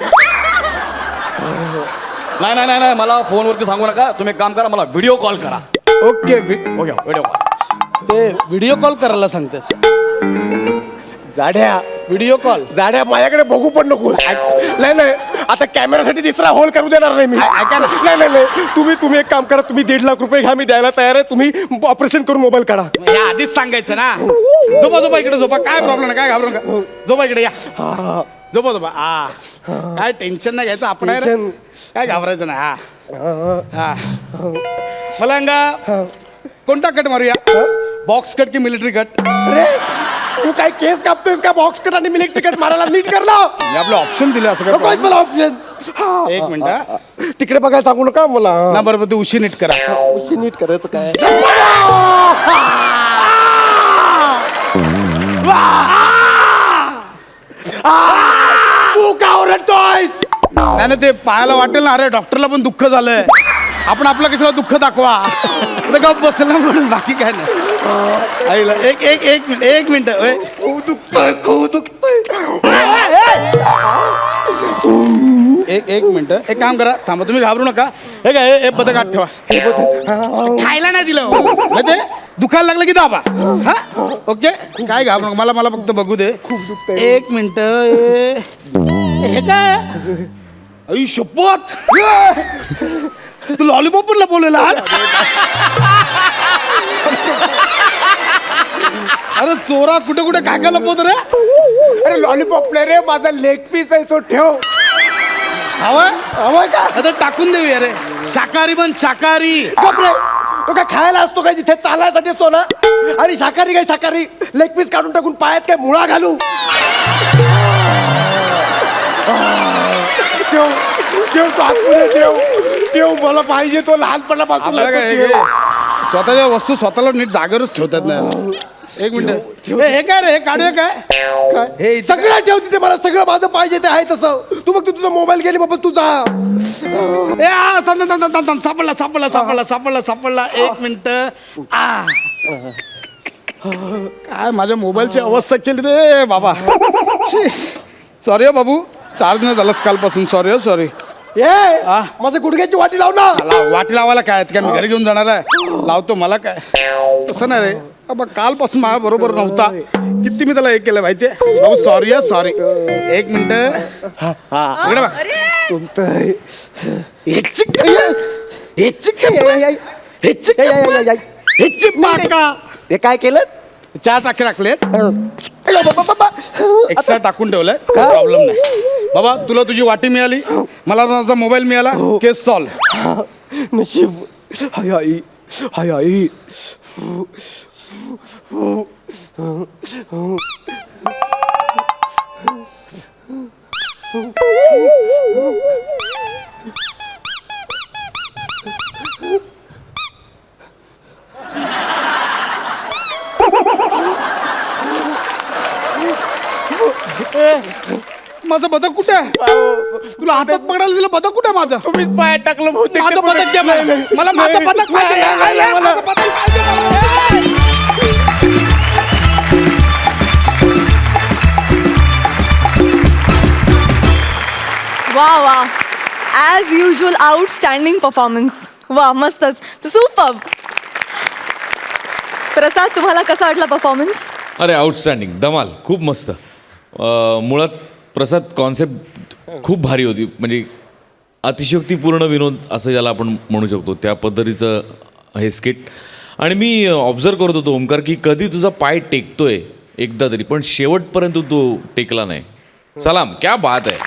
नाही नाही नाही नाही मला फोनवरती सांगू नका तुम्ही एक काम करा मला व्हिडिओ कॉल करा ओके ओके व्हिडिओ कॉल ते व्हिडिओ कॉल करायला सांगते जाड्या व्हिडिओ कॉल जाड्या माझ्याकडे बघू पण नको नाही नाही आता कॅमेरासाठी तिसरा होल करू देणार नाही मी ऐका ना. नाही नाही नाही तुम्ही एक काम करा तुम्ही 1.5 लाख रुपये घ्या मी द्यायला तयार आहे तुम्ही ऑपरेशन करून मोबाईल काढा हे आधीच सांगायचं ना झोपा झोपा इकडे झोपा काय प्रॉब्लेम नाही काय घाबरू नका झोपा इकडे या झोपा झोपा काय टेन्शन नाही घ्यायचं आपण आहे रे. Tension. काय घाबरायचं ना हा मला अंगा कोणता कट मारूया बॉक्स कट की मिलिटरी कट अरे तू काय केस कापतोयस का बॉक्स कट आणि मिलिक तिकट मारायला नीट कर ना आपलं ऑप्शन दिलं असं नको काय मला ऑप्शन एक मिनिट हा. तिकडे बघायला सांगू नका मला ना बरोबर ते उशी नीट करा उशी नीट करायचं काय तू का ओरडतोयस नाही ना ते पायाला वाटेल ना अरे डॉक्टरला पण दुःख झालंय आपण आपलं कशाला दुःख दाखवा आता गप बसेल ना म्हणून बाकी काय नाही आईला एक मिनिट ओय. खूप दुखतोय खूप दुखतोय एक मिनिट एक काम करा थांबा तुम्ही घाबरू नका हे काय हे बदक आत ठेवा खायला नाही दिलं मग ते दुखायला लागलं की दाबा हा ओके काय घाबरू नका मला फक्त बघू दे खूप दुखतंय एक मिनिट हे काय आई शपथ तू लॉलीपॉप पण लपवलेला अरे चोरा कुठे कुठे काय काय लपवतो रे अरे लॉलीपॉप नाही रे माझा लेग पीस आहे तो ठेव हवंय हवंय का आता टाकून देऊया रे शाकाहारी पण शाकाहारी गप रे तो काय खायला असतो काय जिथे चालायसाठी असतो ना? आणि शाकाहारी काय शाकाहारी लेग पीस काढून टाकून पायात काय मुळा घालू? देव देव तू आतमध्ये देव देव मला पाहिजे तो लहानपणापासून आपल्याला काय हे स्वतःच्या वस्तू स्वतःला नीट जागेवरच ठेवतात ना. एक मिनिट, हे काय रे, हे काढूया काय? काय सगळं ठेव तिथे, मला सगळं माझं पाहिजे ते आहे तसं. तू बघ तुझा मोबाईल गेली बाबा तुझा. ए आ, थांब, थांब, थांब, थांब, थांब. सापडला सापडला सापडला सापडला सापडला. एक मिनिट. आ काय माझ्या मोबाईलची अवस्था केली रे बाबा. सॉरी हो बाबू, चार्ज नाही झालास कालपासून. सॉरी हो सॉरी. ए माझं गुडघ्याची वाटी लाव ना. वाटी लावायला काय काय मी घरी घेऊन जाणार आहे. लावतो, मला काय तसं नाही रे बाबा. कालपासून माझ्या बरोबर नव्हता. किती मी त्याला हे केलं माहितीये बाबू. सॉरी हा सॉरी. एक मिनिट. इकडे बघ. हे काय केलं? 4 टाके टाकले, एक्स्ट्रा टाकून ठेवलंय. प्रॉब्लेम नाही बाबा. तुला तुझी वाटी मिळाली, मला माझा मोबाईल मिळाला. केस सॉल्व. नशीब. हाय आई हाय आई. माझं बदक कुठे आहे? तुला हातात पकडायला दिलं, बदक कुठे आहे माझं? तुम्ही पायात टाकलं बहुतेक. माझं बदक द्या मला. मला माझं बदक पाहिजे. माझं बदक पाहिजे. वा वा, ॲज युजल आउटस्टँडिंग परफॉर्मन्स. वा मस्तच, सुपर. प्रसाद, तुम्हाला कसा वाटला परफॉर्मन्स? अरे आउटस्टँडिंग, धमाल, खूप मस्त. मुळात प्रसाद कॉन्सेप्ट खूप भारी होती. म्हणजे अतिशयोक्तीपूर्ण विनोद असं ज्याला आपण म्हणू शकतो, त्या पद्धतीचं हे स्किट. आणि मी ऑब्झर्व करत होतो ओमकार की कधी तुझा पाय टेकतोय एकदा तरी, पण शेवटपर्यंत तो टेकला नाही. सलाम, क्या बात आहे.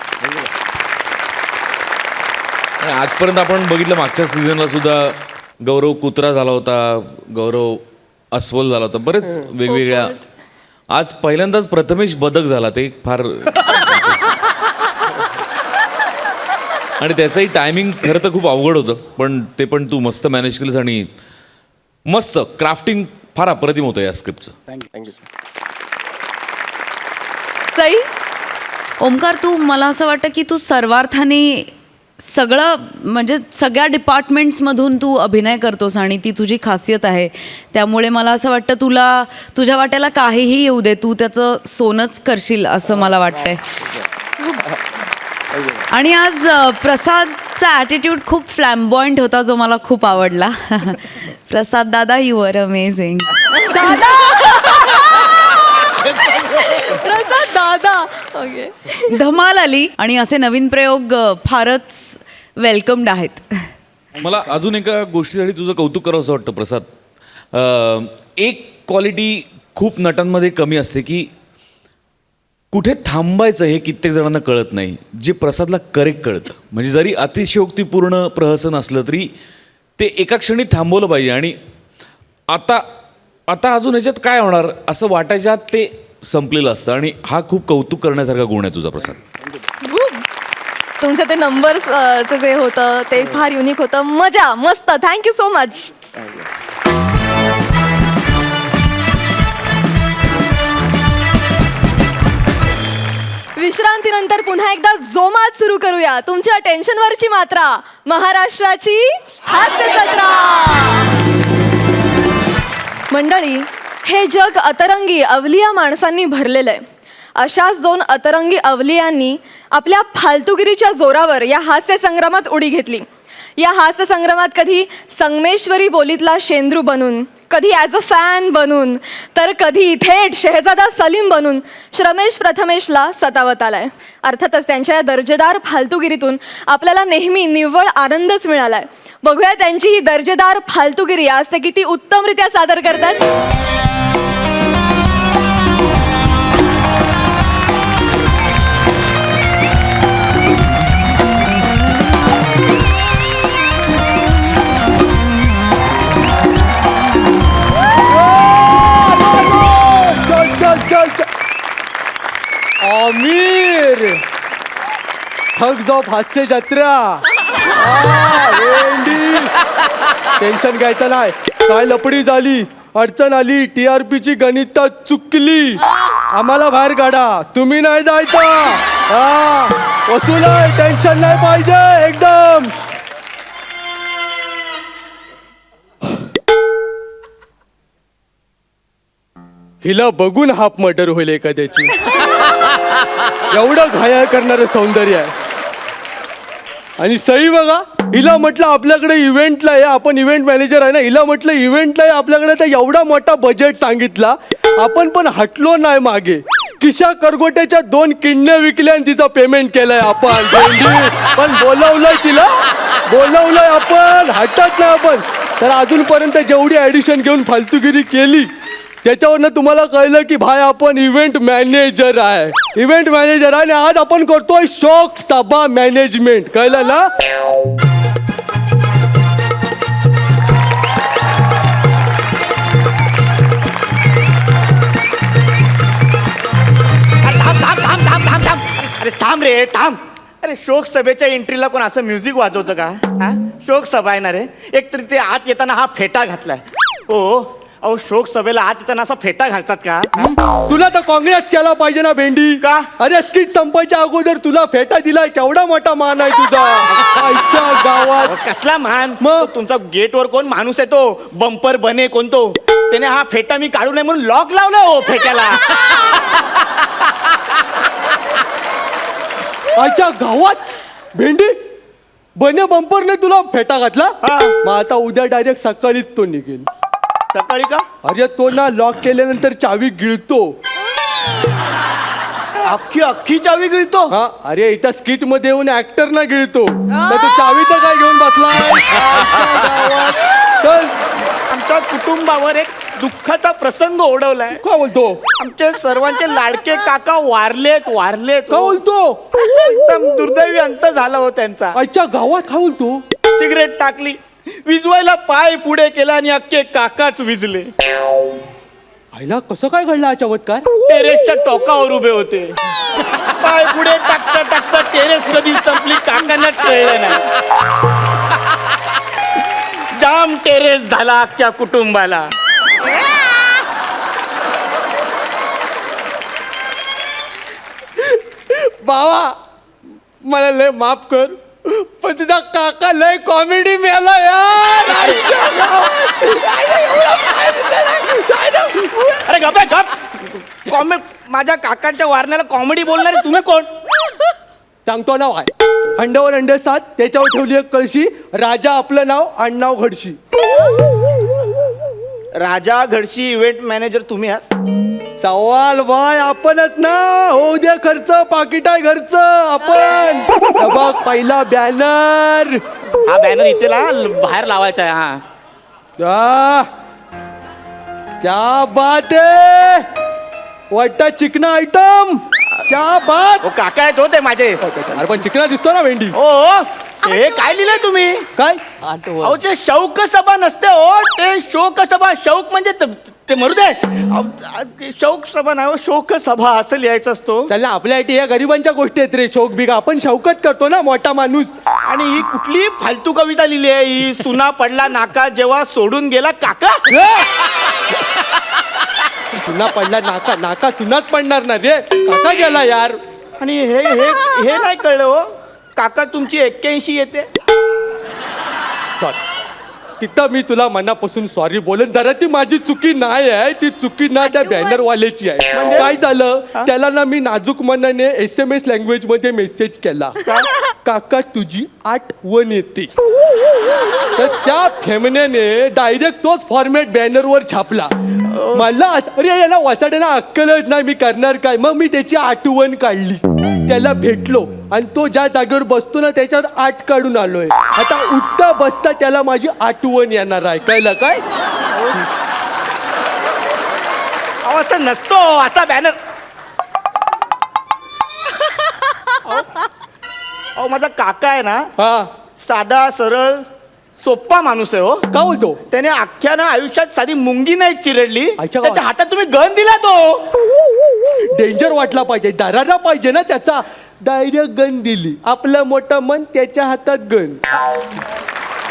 आणि आजपर्यंत आपण बघितलं, मागच्या सीझनला सुद्धा गौरव कुत्रा झाला होता, गौरव अस्वल झाला होता, बरेच वेगवेगळ्या. आज पहिल्यांदाच प्रथमेश बदक झाला. ते फार आणि त्याचंही टायमिंग खरं तर खूप अवघड होतं, पण तू मस्त मॅनेज केलंस. आणि मस्त क्राफ्टिंग फार अप्रतिम होतं या स्क्रिप्टचं. थँक्यू. सई, ओमकार, तू, मला असं वाटतं की तू सर्वार्थाने सगळं, म्हणजे सगळ्या डिपार्टमेंट्समधून तू अभिनय करतोस आणि ती तुझी खासियत आहे. त्यामुळे मला असं वाटतं तुला तुझ्या वाट्याला काहीही येऊ दे, तू त्याचं सोनंच करशील असं मला वाटतंय. आणि आज प्रसादचा ॲटिट्यूड खूप फ्लॅम्बॉइंट होता, जो मला खूप आवडला. प्रसाद दादा, यू आर अमेझिंग. दादा. प्रसाद दादा. ओके. धमाल आली. आणि असे नवीन प्रयोग फारच वेलकम्ड आहेत. मला अजून एका गोष्टीसाठी तुझं कौतुक करावं असं वाटतं प्रसाद. एक क्वालिटी खूप नटांमध्ये कमी असते की कुठे थांबायचं हे कित्येक जणांना कळत नाही, जे प्रसादला करेक्ट कळतं. म्हणजे जरी अतिशयोक्तीपूर्ण प्रहसन असलं तरी ते एका क्षणी थांबवलं पाहिजे. आणि आता अजून ह्याच्यात काय होणार असं वाटायच्या ते संपलेलं असतं. आणि हा खूप कौतुक करण्यासारखा गुण आहे तुझा प्रसाद. तुमचं ते नंबर्स जे होतं ते फार युनिक होतं. मजा, मस्त. Thank you so much. विश्रांतीनंतर पुन्हा एकदा जोमात सुरू करूया तुमच्या टेन्शनवरची मात्रा, महाराष्ट्राची हास्य जत्रा. मंडळी, हे जग अतरंगी अवलिया माणसांनी भरलेलं आहे. अशाच 2 अतरंगी अवलियांनी आपल्या फालतुगिरीच्या जोरावर या हास्य संग्रामात उडी घेतली. या हास्य संग्रामात कधी संगमेश्वरी बोलीतला शेंद्रू बनून, कधी ॲज अ फॅन बनून, तर कधी थेट शहजादा सलीम बनून श्रमेश प्रथमेशला सतावत आलाय. अर्थातच त्यांच्या या दर्जेदार फालतुगिरीतून आपल्याला नेहमी निव्वळ आनंदच मिळालाय. बघूया त्यांची ही दर्जेदार फालतुगिरी आज ते किती उत्तमरित्या सादर करतात. ठग्स ऑफ हास्य जत्रा. भेंडी टेन्शन घ्यायचं नाही. काय लपडी झाली, अडचण आली, TRPची गणित चुकली, आम्हाला बाहेर काढा, तुम्ही नाही जायचं. हा वसूल आहे, टेन्शन नाही पाहिजे एकदम. हिला बघून हाफ मर्डर होईल एखाद्याची. एवढं घायाळ करणारं सौंदर्य आहे. आणि सई बघा, हिला म्हटलं आपल्याकडे इव्हेंटला आहे, आपण इव्हेंट मॅनेजर आहे ना, हिला म्हटलं इव्हेंटला आहे आपल्याकडे, तर एवढा मोठा बजेट सांगितला, आपण पण हटलो नाही मागे. किशा करगोट्याच्या 2 किडण्या विकल्या आणि तिचं पेमेंट केलंय आपण. पण बोलवलंय तिला, बोलवलंय आपण, हटत नाही आपण. तर अजूनपर्यंत जेवढी ऍडिशन घेऊन फालतूगिरी केली त्याच्यावरनं तुम्हाला कळलं की भाई आपण इव्हेंट मॅनेजर आहे, इव्हेंट मॅनेजर आहे. आणि आज आपण करतोय शोक सभा मॅनेजमेंट, कळलं ना. अरे थांब रे थांब. अरे शोक सभेच्या एंट्रीला कोण असं म्युझिक वाजवतं का? हा शोक सभा आहे ना रे. एकतरी ते आत येताना हा फेटा घातलाय. ओ अहो शोक सभेला आत येताना असा फेटा घालतात का? तुला तर काँग्रेस केला पाहिजे ना भेंडी. का? अरे स्किट संपायच्या अगोदर तुला फेटा दिलाय, केवढा मोठा मान आहे तुझा. आईच्या गावात अहो, कसला मान. मग? तो तुमचा गेटवर कोण माणूस आहे तो बंपर बने कोणतो, त्याने हा फेटा मी काढू नये म्हणून लॉक लावलाय हो फेट्याला. आईच्या गावात भेंडी बने बंपरने तुला फेटा घातला. हा. मग आता उद्या डायरेक्ट सकाळीच तो निघेल. सकाळी का? अरे तो ना लॉक केल्यानंतर चावी गिळतो. अख्खी चावी गिळतो. हा अरे इथं स्किट मध्ये येऊन ऍक्टर ना गिळतो, तर तू चावीचं काय घेऊन बसलाय. चल आमच्या कुटुंबावर एक दुःखाचा प्रसंग ओढवलाय. काय बोलतो, आमचे सर्वांचे लाडके काका वारलेत. काय बोलतो. एकदम दुर्दैवी अंत झाला हो त्यांचा. आईच्या गावात काय बोलतो. सिगरेट टाकली, विजवायला पाय पुढे केला आणि अख्खे काकाच विजले. आईला कसं काय घडलं हा चमत्कार. टेरेसच्या टोकावर उभे होते. पाय पुढे टाकता टाकता टेरेस कधी संपली काकांनाच कळलं नाही. जाम टेरेस झाला अख्ख्या कुटुंबाला. बाबा मला लय माफ कर, पण तुझा काका लय कॉमेडी मिळाला यार. अरे गप आहे, गप. माझ्या काकांच्या वारण्याला कॉमेडी बोलणारे तुम्ही कोण? सांगतो नाव आहे, हंड्यावर हंडे 7, त्याच्यावर ठेवली एक कळशी. राजा आपलं नाव, आडनाव घडशी. राजा घडशी इव्हेंट मॅनेजर तुम्ही आहात? सवाल बाय आपणच ना. होऊ दे खर्च, पाकिट आहे घरचं आपण. हे बघ पहिला बॅनर. हा बॅनर इथे बाहेर लावायचा आहे. हा क्या बात है, वाटतं चिकना आयटम. क्या बात. ओ काका आहेत हो ते माझे. अरे पण चिकना दिसतो ना भेंडी. ओ हे काय लिहिलंय तुम्ही? काय अहो ते शौक सभा नसते हो, ते शोक सभा. शौक म्हणजे ते मरू दे. अहो, शौक सभा नाही हो, शोक सभा असं लिहायचं असतो. चल ना, आपल्यासाठी या गरिबांच्या गोष्टी आहेत रे. शौक बिगा आपण शौकत करतो ना, मोठा माणूस. आणि ही कुठली फालतू कविता लिहिली आहे ही? सुना पडला नाका जेव्हा सोडून गेला काका. सुना पडला नाका, नाका सुनाच पडणार ना रे. काका गेला यार. आणि हे हे हे नाही कळलं हो, काका तुमची 81 येते. सॉरी, तिथं मी तुला मनापासून सॉरी बोलेन. जरा ती माझी चुकी नाही आहे, ती चुकी ना त्या बॅनरवाल्याची आहे. काय झालं, त्याला ना मी नाजूक मनाने SMS लँग्वेज मध्ये मेसेज केला, काका तुझी आठवण येते. तर त्या फेमण्याने डायरेक्ट तोच फॉर्मॅट बॅनरवर छापला. मला अरे याला वाचाड्याना अक्कलच नाही, मी करणार काय. मग मी त्याची आठवण काढली, त्याला भेटलो आणि तो ज्या जागेवर बसतो ना त्याच्यावर 8 काढून आलोय. आता उठता बसता त्याला माझी आठवण येणार आहे, कळलं काय. अहो असं नसतो, असा बॅनर. अहो माझा काका आहे ना, हा साधा सरळ सोप्पा माणूस आहे हो. का बोलतो. त्याने अख्ख्या ना आयुष्यात साधी मुंगी नाही चिरडली, अच्छा. त्याच्या हातात तुम्ही गन दिला तो. डेंजर वाटला पाहिजे, दरारा पाहिजे ना त्याचा. डायरेक्ट गन दिली. आपलं मोठं मन त्याच्या हातात गन.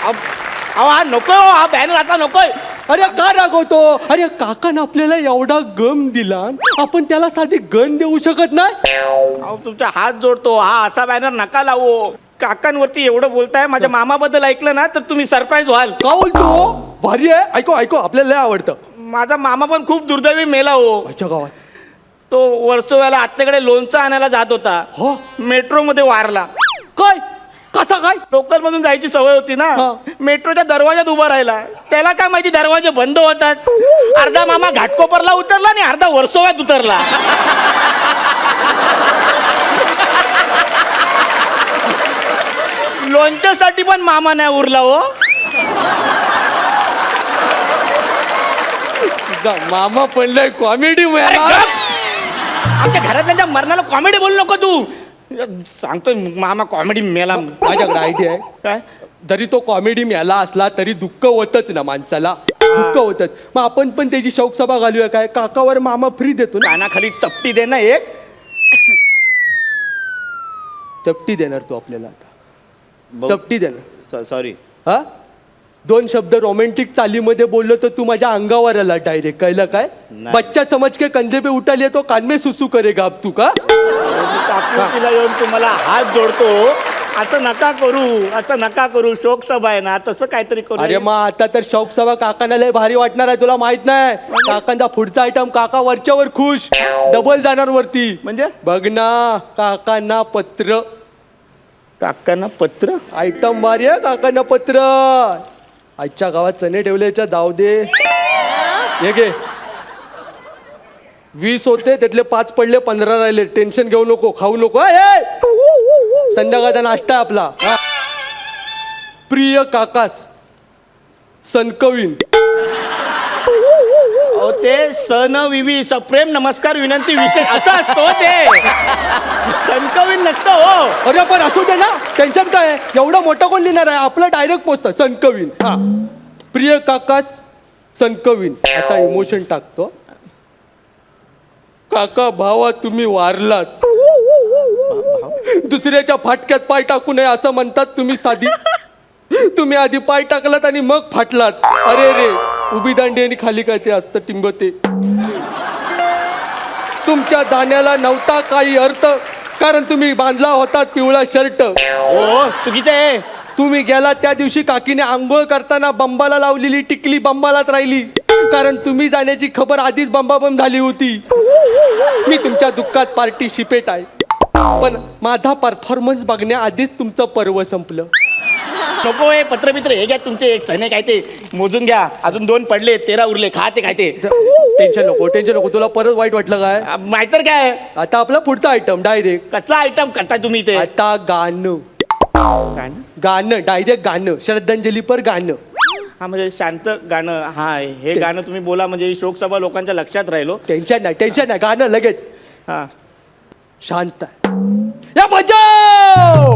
अहो हा नको, हा बॅनर असा नकोय. अरे का रागवतो? अरे काकानं आपल्याला एवढा गम दिला, आपण त्याला साधी गन देऊ शकत नाही? अहो तुमचा हात जोडतो, हा असा बॅनर नका लावू. काकांवरती एवढं बोलताय, माझ्या मामाबद्दल ऐकलं ना तर तुम्ही सरप्राईज व्हाल. का बोलतो? भारी आहे. ऐको ऐको, आपल्याला लय आवडतं. माझा मामा पण खूप दुर्दैवी मेला हो. अच्छा गावात तो वर्सोव्याला आत्याकडे लोणचं आणायला जात होता. हो. मेट्रो मध्ये वारला. काय? कसा काय? लोकल मधून जायची सवय होती ना, हा. मेट्रोच्या दरवाजात उभा राहिला. त्याला काय माहिती दरवाजे बंद होतात. अर्धा मामा घाटकोपरला उतरला आणि अर्धा वर्सोव्यात उतरला. लोणच्यासाठी पण मामा नाही उरला हो. तुझा मामा पडलाय कॉमेडी अरे मिळाला. गप! आमच्या घरातल्या मरणाला कॉमेडी बोलू नको तू. सांगतोय मामा कॉमेडी मेला. माझ्याकडे आयडिया आहे. काय? जरी तो कॉमेडी मिळाला असला तरी दुःख होतच ना माणसाला. दुःख होतच. मग आपण पण त्याची शौकसभा घालूया काय? काकावर मामा फ्री देतो ना. कानाखाली चपटी दे ना एक. चपटी देणार तू आपल्याला आता. चपटी देणार. सॉरी. हा? 2 शब्द रोमॅन्टिक चालीमध्ये बोललो तर तू माझ्या अंगावर आला डायरेक्ट. कळलं काय? नाही. बच्चा समज के कंधे पे उठा लिया तो कान में सुसू करेगा अब तू का? तिला येऊन तुम्हाला हात जोडतो. असं नका करू, असं नका करू. शोकसभा आहे ना, तसं काहीतरी करू. अरे मग आता तर शौकसभा काकांना लय भारी वाटणार आहे. तुला माहित नाही काकांचा पुढचा आयटम काका वरच्यावर खुश डबल जाणार वरती. म्हणजे बघ ना काकांना पत्र. काकांना पत्र. आयटम भारी आहे काकांना पत्र. आजच्या गावात चणे ठेवल्याच्या जाऊ दे. हे घे 20 होते त्यातले 5 पडले 15 राहिले. टेन्शन घेऊ नको, खाऊ नको. संध्याकाळचा नाश्ता आहे आपला. हा. प्रिय काकास सनकवीन. अहो ते सन विवी सप्रेम नमस्कार विनंती विषय असं असतो ते. संकविन नसतं हो. अरे पण असू दे ना, टेन्शन काय आहे? एवढं मोठं कोण लिहिणार आहे? आपलं डायरेक्ट पोचतं सनकवीन. हा. प्रिय काकास सनकवीन. आता इमोशन टाकतो. काका भावा तुम्ही वारलात. दुसऱ्याच्या फाटक्यात पाय टाकू नये असं म्हणतात तुम्ही साधी. तुम्ही आधी पाय टाकलात आणि मग फाटलात. अरे रे उभी दांडी आणि खाली काय ते असतं टिंबते. तुमच्या जाण्याला नव्हता काही अर्थ, कारण तुम्ही बांधला होता पिवळा शर्ट. हो चुकीचं आहे. तुम्ही गेला त्या दिवशी काकीने आंघोळ करताना बंबाला लावलेली टिकली बंबालाच राहिली, कारण तुम्ही जाण्याची खबर आधीच बंबाबंब झाली होती. मी तुमच्या दुःखात पार्टिसिपेट आहे, पण माझा परफॉर्मन्स बघण्याआधीच तुमचं पर्व संपलं. नको हे पत्रमित्र हे घ्या तुमचे एक चणे काय ते मोजून घ्या. अजून 2 पडले 13 उरले. खा ते काय ते. टेन्शन नको, टेन्शन नको. तुला परत वाईट वाटलं काय? नाहीतर काय. आता आपला पुढचा आयटम डायरेक्ट. कसला आयटम करताय तुम्ही ते? आता गाणं. गाणं डायरेक्ट गाणं. श्रद्धांजली पर गाणं. हा म्हणजे शांत गाणं. हा हे गाणं तुम्ही बोला म्हणजे शोकसभा लोकांच्या लक्षात राहिलो. टेन्शन नाही, टेन्शन नाही. गाणं लगेच. हा शांत आहे. या बजाव